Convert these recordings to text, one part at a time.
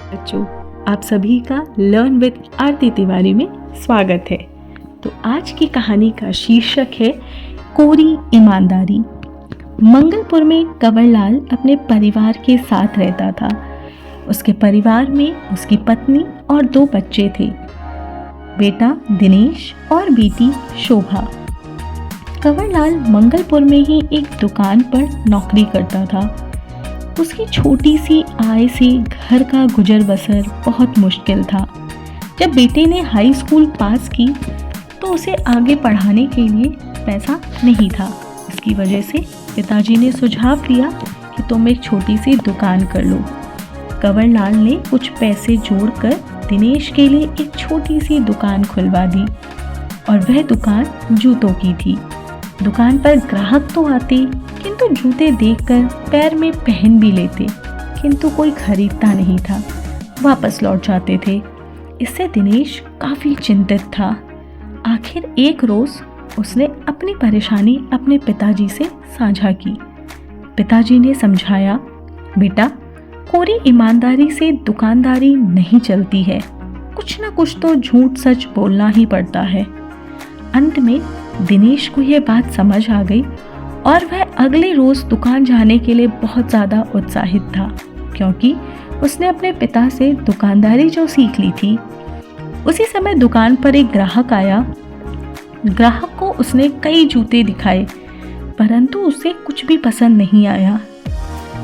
बच्चों, आप सभी का लर्न विद आरती तिवारी में स्वागत है। तो आज की कहानी का शीर्षक है कोरी ईमानदारी। मंगलपुर में कंवरलाल अपने परिवार के साथ रहता था। उसके परिवार में उसकी पत्नी और 2 बच्चे थे, बेटा दिनेश और बेटी शोभा। कंवरलाल मंगलपुर में ही एक दुकान पर नौकरी करता था। उसकी छोटी सी आय से घर का गुजर बसर बहुत मुश्किल था। जब बेटे ने हाई स्कूल पास की तो उसे आगे पढ़ाने के लिए पैसा नहीं था। इसकी वजह से पिताजी ने सुझाव दिया कि तुम एक छोटी सी दुकान कर लो। कंवरलाल ने कुछ पैसे जोड़कर दिनेश के लिए एक छोटी सी दुकान खुलवा दी और वह दुकान जूतों की थी। दुकान पर ग्राहक तो आते किंतु जूते देखकर पैर में पहन भी लेते, किंतु कोई खरीदता नहीं था, वापस लौट जाते थे। इससे दिनेश काफ़ी चिंतित था। आखिर एक रोज़ उसने अपनी परेशानी अपने पिताजी से साझा की। पिताजी ने समझाया, बेटा कोरी ईमानदारी से दुकानदारी नहीं चलती है, कुछ ना कुछ तो झूठ सच बोलना ही पड़ता है। अंत में दिनेश को यह बात समझ आ गई और वह अगले रोज़ दुकान जाने के लिए बहुत ज़्यादा उत्साहित था, क्योंकि उसने अपने पिता से दुकानदारी जो सीख ली थी। उसी समय दुकान पर एक ग्राहक आया। ग्राहक को उसने कई जूते दिखाए, परंतु उसे कुछ भी पसंद नहीं आया।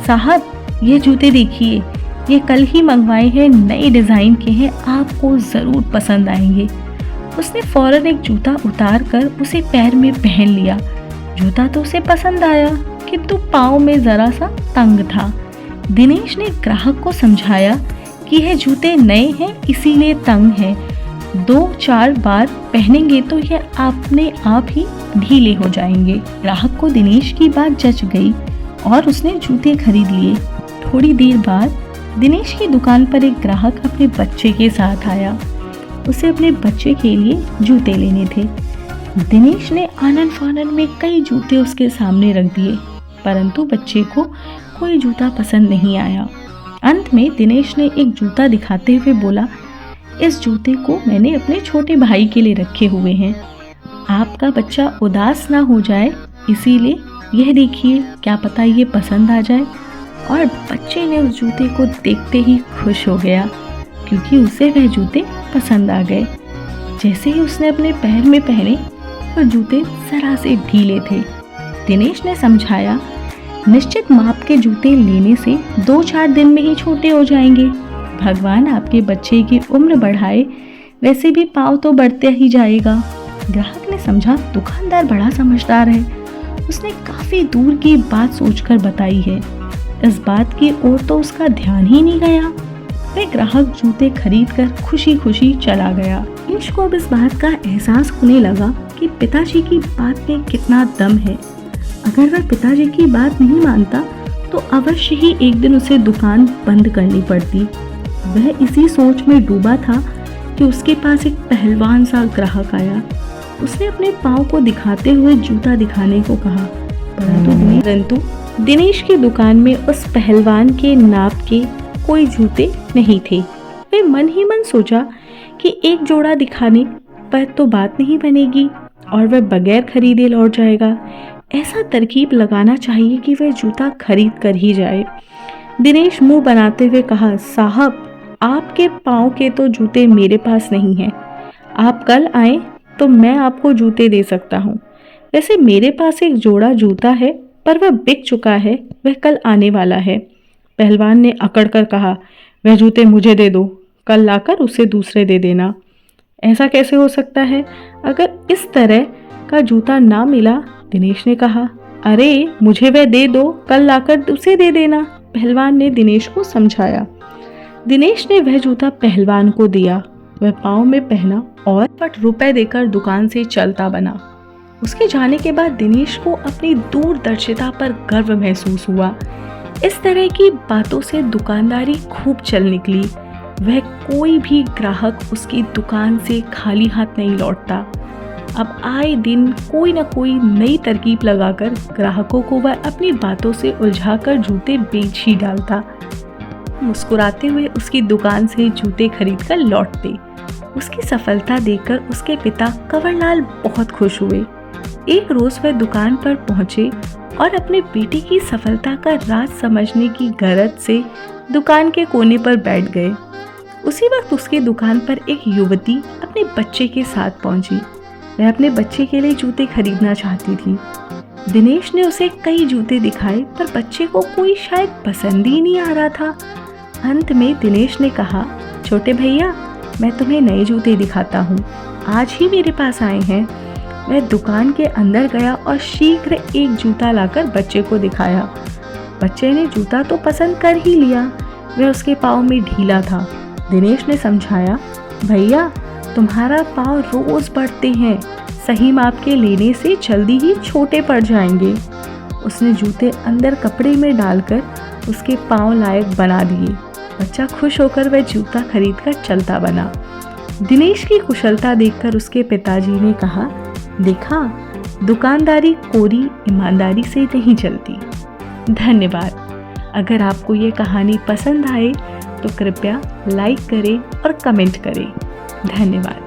साहब, ये जूते देखिए, ये कल ही मंगवाए हैं, नए डिज़ाइन के हैं, आपको ज़रूर पसंद आएंगे। उसने फौरन एक जूता उतार कर उसे पैर में पहन लिया। जूता तो उसे पसंद आया, किंतु पाँव में ज़रा सा तंग था। दिनेश ने ग्राहक को समझाया कि यह जूते नए हैं, इसीलिए तंग हैं। 2-4 बार पहनेंगे तो यह अपने आप ही ढीले हो जाएंगे। ग्राहक को दिनेश की बात जच गई और उसने जूते खरीद लिए। थोड़ी देर बाद दिनेश की दुकान पर एक ग्राहक अपने बच्चे के साथ आया। उसे अपने बच्चे के लिए जूते लेने थे। दिनेश ने आनन फानन में कई जूते उसके सामने रख दिए, परंतु बच्चे को कोई जूता पसंद नहीं आया। अंत में दिनेश ने एक जूता दिखाते हुए बोला, इस जूते को मैंने अपने छोटे भाई के लिए रखे हुए हैं, आपका बच्चा उदास ना हो जाए, इसीलिए यह देखिए, क्या पता ये पसंद आ जाए। और बच्चे ने उस जूते को देखते ही खुश हो गया, क्योंकि उसे वह जूते पसंद आ गए। जैसे ही उसने अपने पैर में पहने वो जूते जरा से ढीले थे। दिनेश ने समझाया, निश्चित माप के जूते लेने से 2-4 दिन में ही छोटे हो जाएंगे। भगवान आपके बच्चे की उम्र बढ़ाए, वैसे भी पाँव तो बढ़ते ही जाएगा। ग्राहक ने समझा, दुकानदार बड़ा समझदार है, उसने काफ़ी दूर की बात सोचकर बताई है। इस बात की ओर तो उसका ध्यान ही नहीं गया। वह ग्राहक जूते खरीदकर खुशी खुशी चला गया। दिनेश को अब इस बात का एहसास होने लगा कि पिताजी की बात में कितना दम है। अगर वह पिताजी की बात नहीं मानता तो अवश्य ही एक दिन उसे दुकान बंद करनी पड़ती। वह इसी सोच में डूबा था कि उसके पास एक पहलवान सा ग्राहक आया। उसने अपने पाँव को दिखाते हुए जूता दिखाने को कहा, परंतु दिनेश की दुकान में उस पहलवान के नाप के कोई जूते नहीं थे। वे मन ही मन सोचा कि एक जोड़ा दिखाने पर तो बात नहीं बनेगी और वह बगैर खरीदे लौट जाएगा। ऐसा तरकीब लगाना चाहिए कि वह जूता खरीद कर ही जाए। दिनेश मुंह बनाते हुए कहा, साहब, आपके पाँव के तो जूते मेरे पास नहीं हैं। आप कल आएं तो मैं आपको जूते दे सकता हूँ। वैसे मेरे पास एक जोड़ा जूता है, पर वह बिक चुका है, वह कल आने वाला है। पहलवान ने अकड़ कर कहा, वह जूते मुझे दे दो, कल लाकर उसे दूसरे दे देना। ऐसा कैसे हो सकता है? अगर इस तरह का जूता ना मिला, दिनेश ने कहा, अरे मुझे वह दे दो, कल लाकर उसे दे देना। पहलवान ने दिनेश को समझाया। दिनेश ने वह जूता पहलवान को दिया। वह पाँव में पहना और पट रुपए देकर दुकान से चलता बना। उसके जाने के बाद दिनेश को अपनी दूरदर्शिता पर गर्व महसूस हुआ। इस तरह की बातों से दुकानदारी खूब चल निकली। वह कोई भी ग्राहक उसकी दुकान से खाली हाथ नहीं लौटता। अब आए दिन कोई न कोई नई तरकीब लगाकर ग्राहकों को वह अपनी बातों से उलझाकर जूते बेच ही डालता। मुस्कुराते हुए उसकी दुकान से जूते खरीदकर लौटते। उसकी सफलता देखकर उसके पिता कंवरलाल बहुत खुश हुए। एक रोज वह दुकान पर पहुंचे और अपने बेटे की सफलता का राज समझने की गरज से दुकान के कोने पर बैठ गए। उसी वक्त उसकी दुकान पर एक युवती अपने बच्चे के साथ पहुंची। वह अपने बच्चे के लिए जूते खरीदना चाहती थी। दिनेश ने उसे कई जूते दिखाए पर बच्चे को कोई शायद पसंद ही नहीं आ रहा था। अंत में दिनेश ने कहा, छोटे भैया, मैं तुम्हें नए जूते दिखाता हूँ, आज ही मेरे पास आए हैं। वह दुकान के अंदर गया और शीघ्र एक जूता लाकर बच्चे को दिखाया। बच्चे ने जूता तो पसंद कर ही लिया, वह उसके पाँव में ढीला था। दिनेश ने समझाया, भैया, तुम्हारा पाँव रोज बढ़ते हैं, सही माप के लेने से जल्दी ही छोटे पड़ जाएंगे। उसने जूते अंदर कपड़े में डालकर उसके पाँव लायक बना दिए। बच्चा खुश होकर वह जूता खरीदकर चलता बना। दिनेश की कुशलता देखकर उसके पिताजी ने कहा, देखा, दुकानदारी कोरी ईमानदारी से नहीं चलती। धन्यवाद। अगर आपको ये कहानी पसंद आए तो कृपया लाइक करें और कमेंट करें। धन्यवाद।